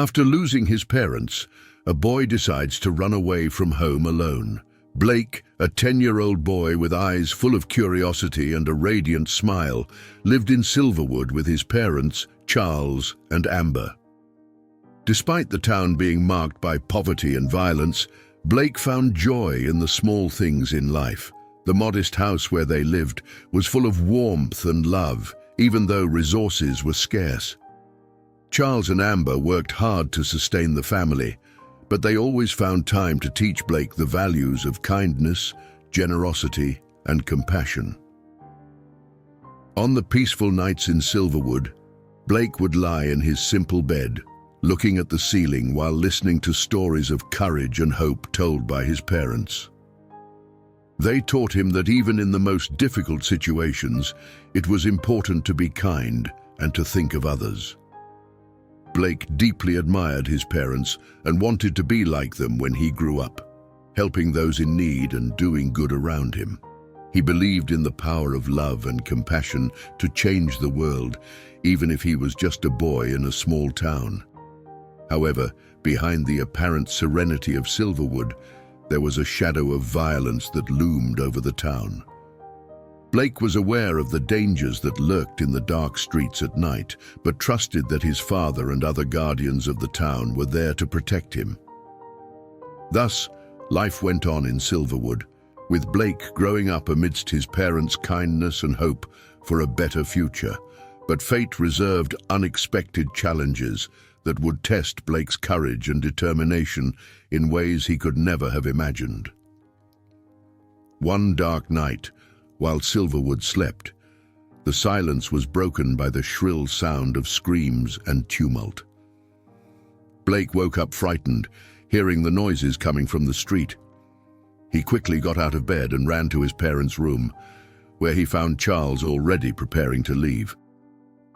After losing his parents, a boy decides to run away from home alone. Blake, a 10-year-old boy with eyes full of curiosity and a radiant smile, lived in Silverwood with his parents, Charles and Amber. Despite the town being marked by poverty and violence, Blake found joy in the small things in life. The modest house where they lived was full of warmth and love, even though resources were scarce. Charles and Amber worked hard to sustain the family, but they always found time to teach Blake the values of kindness, generosity, and compassion. On the peaceful nights in Silverwood, Blake would lie in his simple bed, looking at the ceiling while listening to stories of courage and hope told by his parents. They taught him that even in the most difficult situations, it was important to be kind and to think of others. Blake deeply admired his parents and wanted to be like them when he grew up, helping those in need and doing good around him. He believed in the power of love and compassion to change the world, even if he was just a boy in a small town. However, behind the apparent serenity of Silverwood, there was a shadow of violence that loomed over the town. Blake was aware of the dangers that lurked in the dark streets at night, but trusted that his father and other guardians of the town were there to protect him. Thus, life went on in Silverwood, with Blake growing up amidst his parents' kindness and hope for a better future. But fate reserved unexpected challenges that would test Blake's courage and determination in ways he could never have imagined. One dark night, while Silverwood slept, the silence was broken by the shrill sound of screams and tumult. Blake woke up frightened, hearing the noises coming from the street. He quickly got out of bed and ran to his parents' room, where he found Charles already preparing to leave.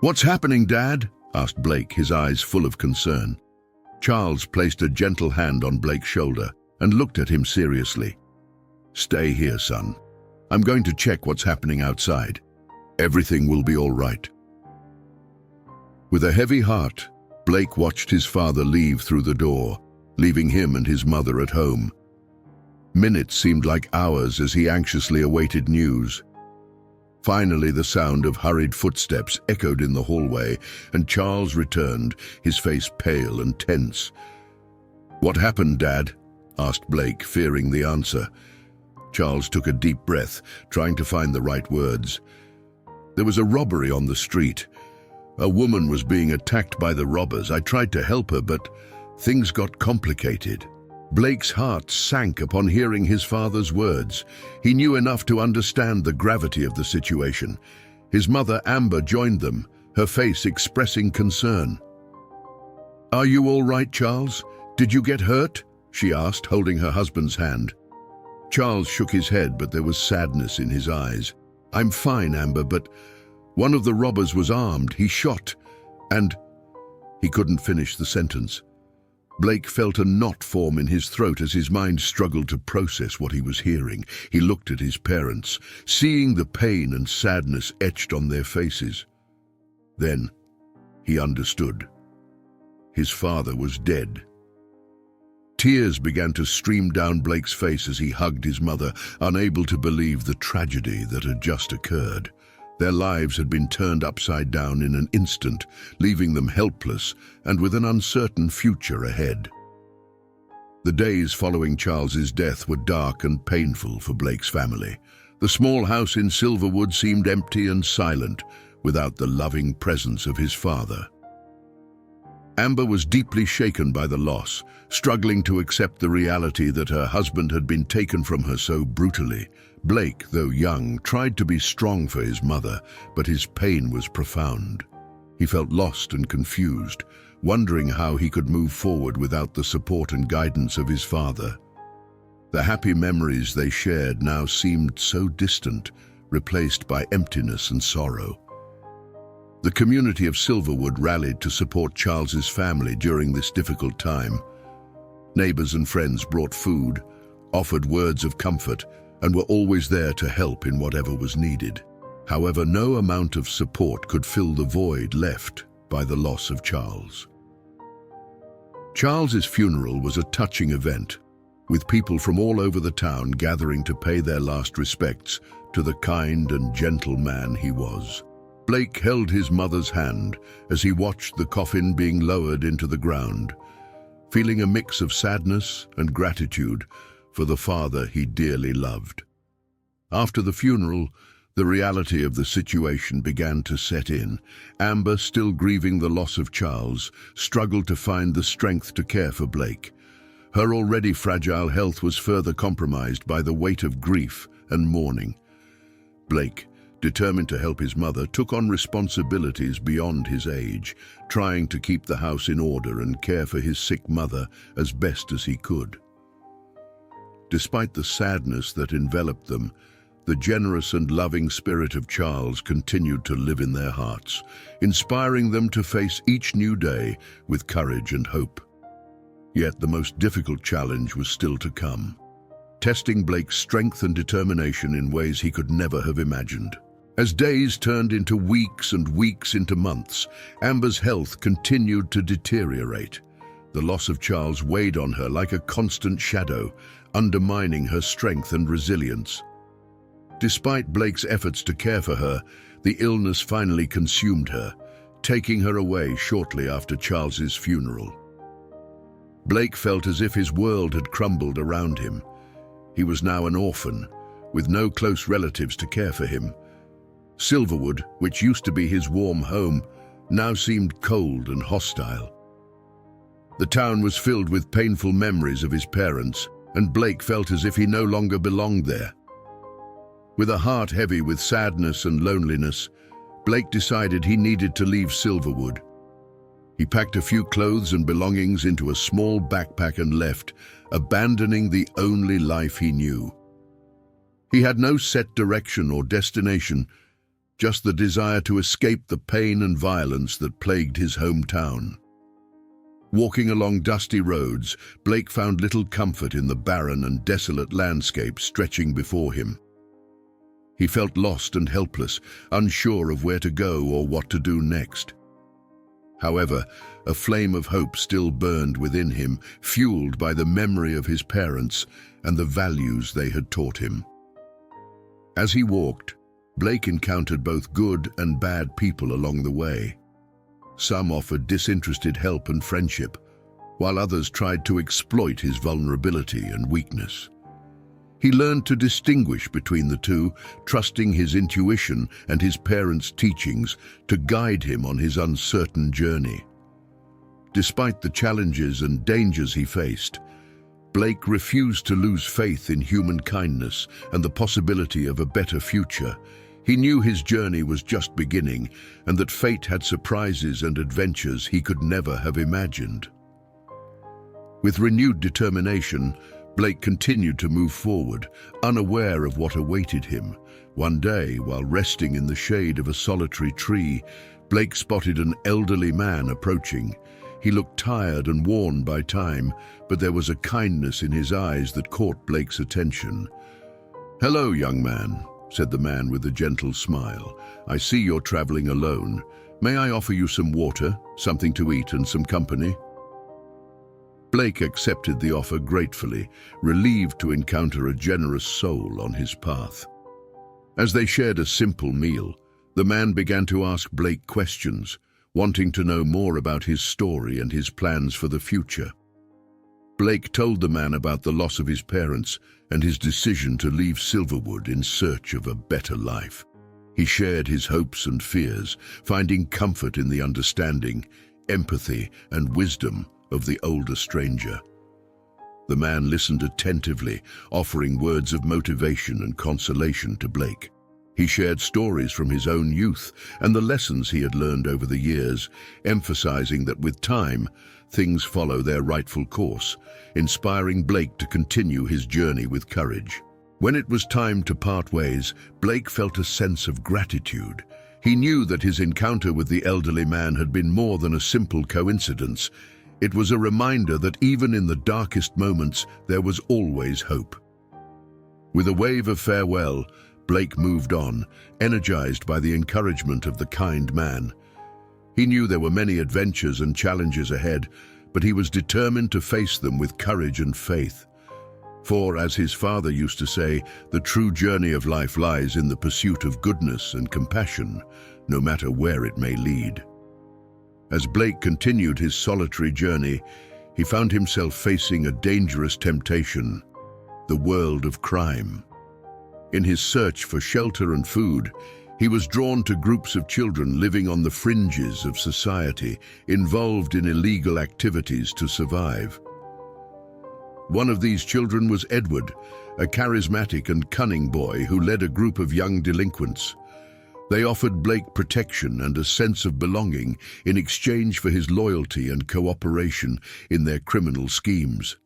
"What's happening, Dad?" asked Blake, his eyes full of concern. Charles placed a gentle hand on Blake's shoulder and looked at him seriously. "Stay here, son. I'm going to check what's happening outside. Everything will be all right." With a heavy heart, Blake watched his father leave through the door, leaving him and his mother at home. Minutes seemed like hours as he anxiously awaited news. Finally, the sound of hurried footsteps echoed in the hallway, and Charles returned, his face pale and tense. "What happened, Dad?" asked Blake, fearing the answer. Charles took a deep breath, trying to find the right words. "There was a robbery on the street. A woman was being attacked by the robbers. I tried to help her, but things got complicated." Blake's heart sank upon hearing his father's words. He knew enough to understand the gravity of the situation. His mother, Amber, joined them, her face expressing concern. "Are you all right, Charles? Did you get hurt?" she asked, holding her husband's hand. Charles shook his head, but there was sadness in his eyes. "I'm fine, Amber, but one of the robbers was armed. He shot, and—" He couldn't finish the sentence. Blake felt a knot form in his throat as his mind struggled to process what he was hearing. He looked at his parents, seeing the pain and sadness etched on their faces. Then he understood. His father was dead. Tears began to stream down Blake's face as he hugged his mother, unable to believe the tragedy that had just occurred. Their lives had been turned upside down in an instant, leaving them helpless and with an uncertain future ahead. The days following Charles's death were dark and painful for Blake's family. The small house in Silverwood seemed empty and silent, without the loving presence of his father. Amber was deeply shaken by the loss, struggling to accept the reality that her husband had been taken from her so brutally. Blake, though young, tried to be strong for his mother, but his pain was profound. He felt lost and confused, wondering how he could move forward without the support and guidance of his father. The happy memories they shared now seemed so distant, replaced by emptiness and sorrow. The community of Silverwood rallied to support Charles's family during this difficult time. Neighbors and friends brought food, offered words of comfort, and were always there to help in whatever was needed. However, no amount of support could fill the void left by the loss of Charles. Charles's funeral was a touching event, with people from all over the town gathering to pay their last respects to the kind and gentle man he was. Blake held his mother's hand as he watched the coffin being lowered into the ground, feeling a mix of sadness and gratitude for the father he dearly loved. After the funeral, the reality of the situation began to set in. Amber, still grieving the loss of Charles, struggled to find the strength to care for Blake. Her already fragile health was further compromised by the weight of grief and mourning. Blake, determined to help his mother, took on responsibilities beyond his age, trying to keep the house in order and care for his sick mother as best as he could. Despite the sadness that enveloped them, the generous and loving spirit of Charles continued to live in their hearts, inspiring them to face each new day with courage and hope. Yet the most difficult challenge was still to come, testing Blake's strength and determination in ways he could never have imagined. As days turned into weeks and weeks into months, Amber's health continued to deteriorate. The loss of Charles weighed on her like a constant shadow, undermining her strength and resilience. Despite Blake's efforts to care for her, the illness finally consumed her, taking her away shortly after Charles's funeral. Blake felt as if his world had crumbled around him. He was now an orphan, with no close relatives to care for him. Silverwood, which used to be his warm home, now seemed cold and hostile. The town was filled with painful memories of his parents, and Blake felt as if he no longer belonged there. With a heart heavy with sadness and loneliness, Blake decided he needed to leave Silverwood. He packed a few clothes and belongings into a small backpack and left, abandoning the only life he knew. He had no set direction or destination, just the desire to escape the pain and violence that plagued his hometown. Walking along dusty roads, Blake found little comfort in the barren and desolate landscape stretching before him. He felt lost and helpless, unsure of where to go or what to do next. However, a flame of hope still burned within him, fueled by the memory of his parents and the values they had taught him. As he walked, Blake encountered both good and bad people along the way. Some offered disinterested help and friendship, while others tried to exploit his vulnerability and weakness. He learned to distinguish between the two, trusting his intuition and his parents' teachings to guide him on his uncertain journey. Despite the challenges and dangers he faced, Blake refused to lose faith in human kindness and the possibility of a better future. He knew his journey was just beginning and that fate had surprises and adventures he could never have imagined. With renewed determination, Blake continued to move forward, unaware of what awaited him. One day, while resting in the shade of a solitary tree, Blake spotted an elderly man approaching. He looked tired and worn by time, but there was a kindness in his eyes that caught Blake's attention. "Hello, young man," said the man with a gentle smile. "I see you're traveling alone. May I offer you some water, something to eat, and some company?" Blake accepted the offer gratefully, relieved to encounter a generous soul on his path. As they shared a simple meal, the man began to ask Blake questions, wanting to know more about his story and his plans for the future. Blake told the man about the loss of his parents and his decision to leave Silverwood in search of a better life. He shared his hopes and fears, finding comfort in the understanding, empathy, and wisdom of the older stranger. The man listened attentively, offering words of motivation and consolation to Blake. He shared stories from his own youth and the lessons he had learned over the years, emphasizing that with time, things follow their rightful course, inspiring Blake to continue his journey with courage. When it was time to part ways, Blake felt a sense of gratitude. He knew that his encounter with the elderly man had been more than a simple coincidence. It was a reminder that even in the darkest moments, there was always hope. With a wave of farewell, Blake moved on, energized by the encouragement of the kind man. He knew there were many adventures and challenges ahead, but he was determined to face them with courage and faith. For, as his father used to say, the true journey of life lies in the pursuit of goodness and compassion, no matter where it may lead. As Blake continued his solitary journey, he found himself facing a dangerous temptation: the world of crime. In his search for shelter and food, he was drawn to groups of children living on the fringes of society, involved in illegal activities to survive. One of these children was Edward, a charismatic and cunning boy who led a group of young delinquents. They offered Blake protection and a sense of belonging in exchange for his loyalty and cooperation in their criminal schemes.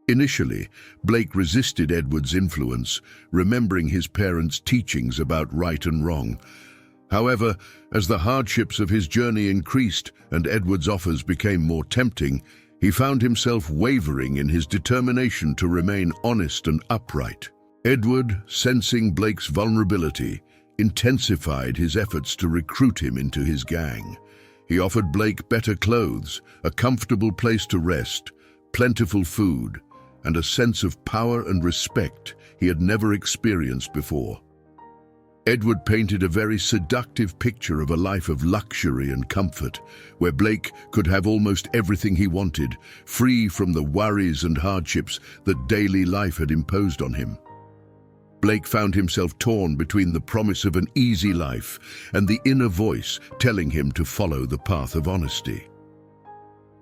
Initially, Blake resisted Edward's influence, remembering his parents' teachings about right and wrong. However, as the hardships of his journey increased and Edward's offers became more tempting, he found himself wavering in his determination to remain honest and upright. Edward, sensing Blake's vulnerability, intensified his efforts to recruit him into his gang. He offered Blake better clothes, a comfortable place to rest, plentiful food, and a sense of power and respect he had never experienced before. Edward painted a very seductive picture of a life of luxury and comfort, where Blake could have almost everything he wanted, free from the worries and hardships that daily life had imposed on him. Blake found himself torn between the promise of an easy life and the inner voice telling him to follow the path of honesty.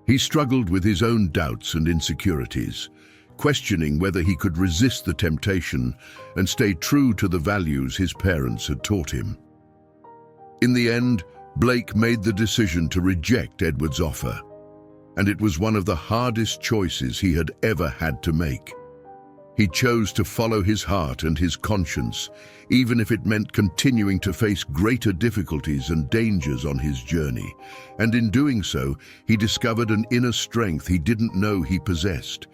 He struggled with his own doubts and insecurities, questioning whether he could resist the temptation and stay true to the values his parents had taught him. In the end, Blake made the decision to reject Edward's offer, and it was one of the hardest choices he had ever had to make. He chose to follow his heart and his conscience, even if it meant continuing to face greater difficulties and dangers on his journey. And in doing so, he discovered an inner strength he didn't know he possessed,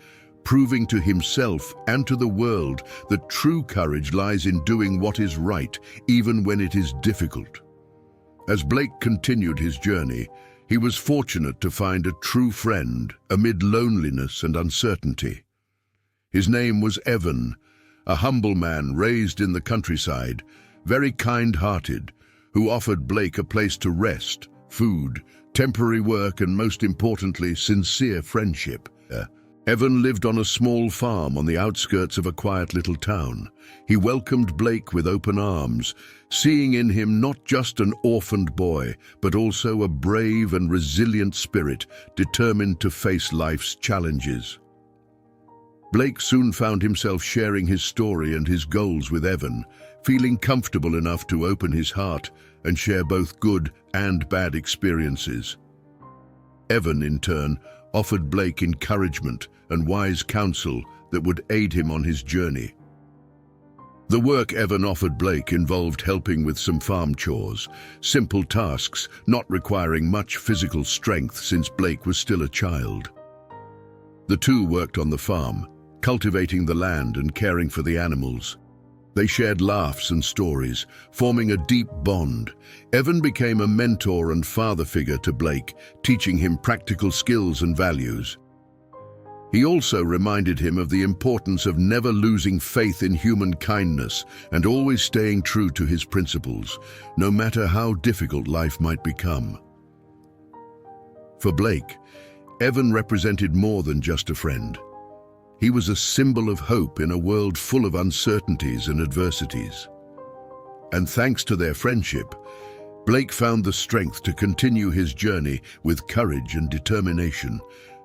proving to himself and to the world that true courage lies in doing what is right, even when it is difficult. As Blake continued his journey, he was fortunate to find a true friend amid loneliness and uncertainty. His name was Evan, a humble man raised in the countryside, very kind-hearted, who offered Blake a place to rest, food, temporary work, and most importantly, sincere friendship. Evan lived on a small farm on the outskirts of a quiet little town. He welcomed Blake with open arms, seeing in him not just an orphaned boy, but also a brave and resilient spirit determined to face life's challenges. Blake soon found himself sharing his story and his goals with Evan, feeling comfortable enough to open his heart and share both good and bad experiences. Evan, in turn, offered Blake encouragement and wise counsel that would aid him on his journey. The work Evan offered Blake involved helping with some farm chores, simple tasks not requiring much physical strength since Blake was still a child. The two worked on the farm, cultivating the land and caring for the animals. They shared laughs and stories, forming a deep bond. Evan became a mentor and father figure to Blake, teaching him practical skills and values. He also reminded him of the importance of never losing faith in human kindness and always staying true to his principles, no matter how difficult life might become. For Blake, Evan represented more than just a friend. He was a symbol of hope in a world full of uncertainties and adversities. And thanks to their friendship, Blake found the strength to continue his journey with courage and determination,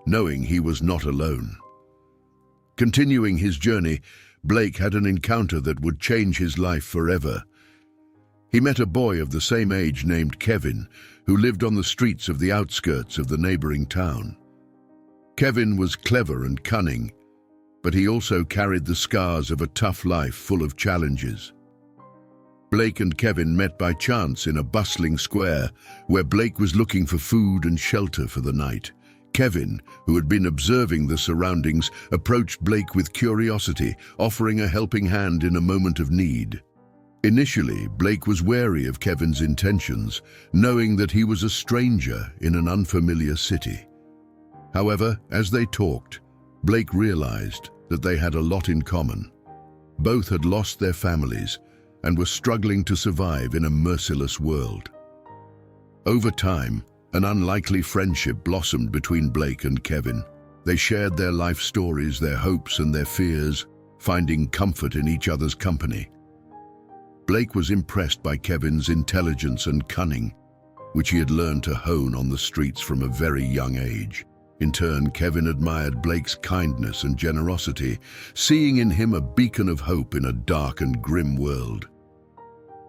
knowing he was not alone. Continuing his journey, Blake had an encounter that would change his life forever. He met a boy of the same age named Kevin, who lived on the streets of the outskirts of the neighboring town. Kevin was clever and cunning, but he also carried the scars of a tough life full of challenges. Blake and Kevin met by chance in a bustling square where Blake was looking for food and shelter for the night. Kevin, who had been observing the surroundings, approached Blake with curiosity, offering a helping hand in a moment of need. Initially, Blake was wary of Kevin's intentions, knowing that he was a stranger in an unfamiliar city. However, as they talked, Blake realized that they had a lot in common. Both had lost their families and were struggling to survive in a merciless world. Over time, an unlikely friendship blossomed between Blake and Kevin. They shared their life stories, their hopes and their fears, finding comfort in each other's company. Blake was impressed by Kevin's intelligence and cunning, which he had learned to hone on the streets from a very young age. In turn, Kevin admired Blake's kindness and generosity, seeing in him a beacon of hope in a dark and grim world.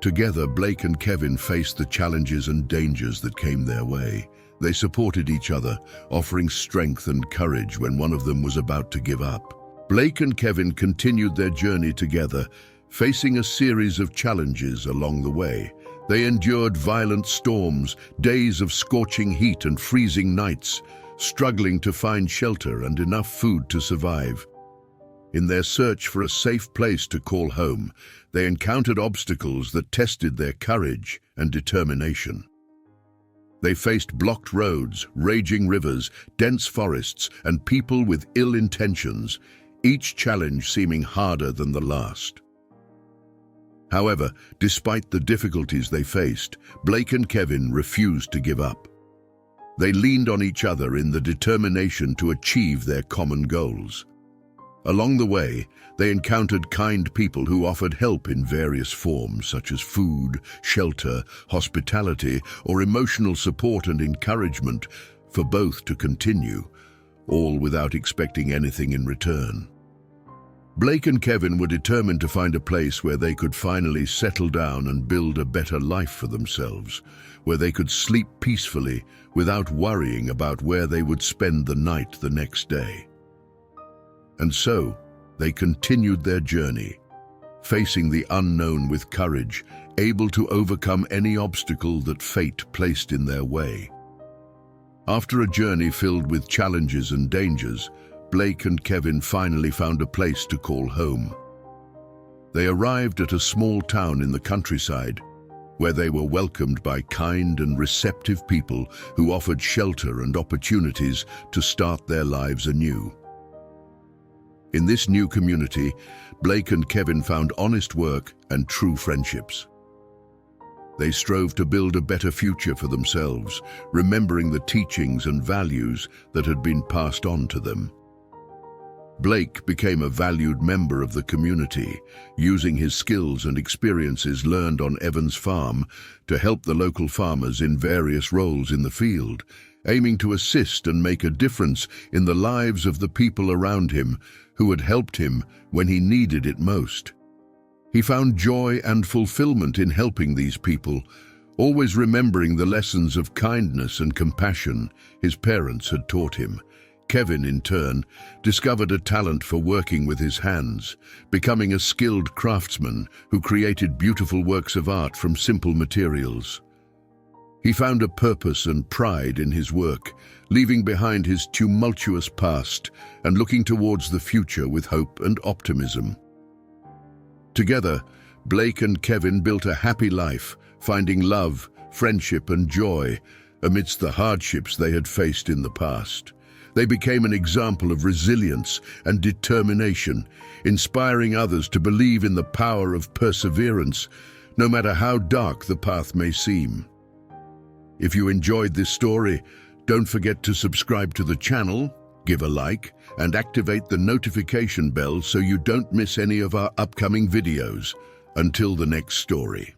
Together, Blake and Kevin faced the challenges and dangers that came their way. They supported each other, offering strength and courage when one of them was about to give up. Blake and Kevin continued their journey together, facing a series of challenges along the way. They endured violent storms, days of scorching heat and freezing nights, struggling to find shelter and enough food to survive. In their search for a safe place to call home, they encountered obstacles that tested their courage and determination. They faced blocked roads, raging rivers, dense forests, and people with ill intentions, each challenge seeming harder than the last. However, despite the difficulties they faced, Blake and Kevin refused to give up. They leaned on each other in the determination to achieve their common goals. Along the way, they encountered kind people who offered help in various forms, such as food, shelter, hospitality, or emotional support and encouragement for both to continue, all without expecting anything in return. Blake and Kevin were determined to find a place where they could finally settle down and build a better life for themselves, where they could sleep peacefully without worrying about where they would spend the night the next day. And so, they continued their journey, facing the unknown with courage, able to overcome any obstacle that fate placed in their way. After a journey filled with challenges and dangers, Blake and Kevin finally found a place to call home. They arrived at a small town in the countryside, where they were welcomed by kind and receptive people who offered shelter and opportunities to start their lives anew. In this new community, Blake and Kevin found honest work and true friendships. They strove to build a better future for themselves, remembering the teachings and values that had been passed on to them. Blake became a valued member of the community, using his skills and experiences learned on Evans Farm to help the local farmers in various roles in the field, aiming to assist and make a difference in the lives of the people around him who had helped him when he needed it most. He found joy and fulfillment in helping these people, always remembering the lessons of kindness and compassion his parents had taught him. Kevin, in turn, discovered a talent for working with his hands, becoming a skilled craftsman who created beautiful works of art from simple materials. He found a purpose and pride in his work, leaving behind his tumultuous past and looking towards the future with hope and optimism. Together, Blake and Kevin built a happy life, finding love, friendship, and joy amidst the hardships they had faced in the past. They became an example of resilience and determination, inspiring others to believe in the power of perseverance, no matter how dark the path may seem. If you enjoyed this story, don't forget to subscribe to the channel, give a like, and activate the notification bell so you don't miss any of our upcoming videos. Until the next story.